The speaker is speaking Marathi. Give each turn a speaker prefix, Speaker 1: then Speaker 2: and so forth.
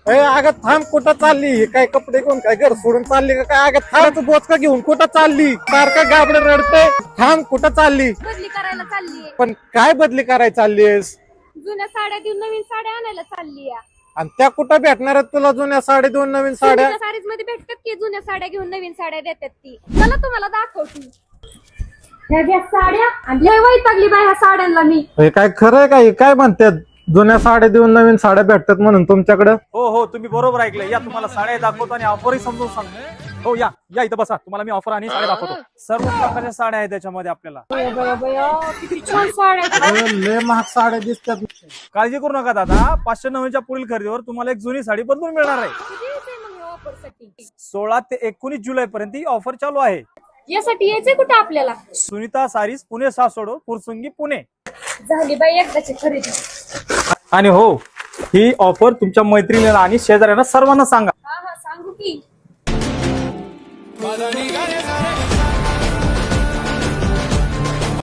Speaker 1: अगं थांब, कुठं चालली? काय कपडे घेऊन काय घर सोडून चालली का काय? अगं थांब, बोचका घेऊन कुठं चालली? सारखं गाबड रडते. थांब, कुठं चालली?
Speaker 2: बदली करायला चाललीये.
Speaker 1: पण काय बदली करायला चाललीस?
Speaker 2: जुन्या साड्या देऊन नवीन साड्या आणायला चालली.
Speaker 1: आणि त्या कुठं भेटणार आहेत तुला जुन्या साड्या देऊन नवीन साड्या?
Speaker 2: साडीज मध्ये भेटतात की जुन्या साड्या घेऊन नवीन साड्या देतात ती. चला तुम्हाला दाखवते. ह्या घ्या साड्या आणि लय वैतागली बाई ह्या साड्यांना मी.
Speaker 1: हे काय खरंय काय? काय म्हणतात जुन्या साड्या देऊन नवीन साड्या भेटतात म्हणून तुमच्याकडे?
Speaker 3: हो हो, तुम्ही बरोबर ऐकलं. या तुम्हाला साड्या दाखवतो आणि ऑफरही समजून सांगतो. हो या या इथं बसा, तुम्हाला मी ऑफर आणि साड्या दाखवतो. सर्व प्रकारच्या साड्या आहेत त्याच्यामध्ये आपल्याला.
Speaker 2: किती छान साड्या.
Speaker 1: लय महाग साड्या दिसतात.
Speaker 3: काळजी करू नका दादा, 590च्या पुढील खरेदीवर तुम्हाला एक जुनी साडी बदलून मिळणार आहे.
Speaker 2: ऑफरसाठी
Speaker 3: 16 ते 19 जुलै पर्यंत ही ऑफर चालू आहे.
Speaker 2: यासाठी यायचंय कुठं आपल्याला?
Speaker 3: सुनीता सारीज, पुणे सासोड, फुरसुंगी, पुणे.
Speaker 2: झाली बाई एकदाची खरेदी.
Speaker 3: आणि हो, ही ऑफर तुमच्या मैत्रिणीला आणि शेजाऱ्यांना सर्वांना सांगा.
Speaker 2: हा सांगू की.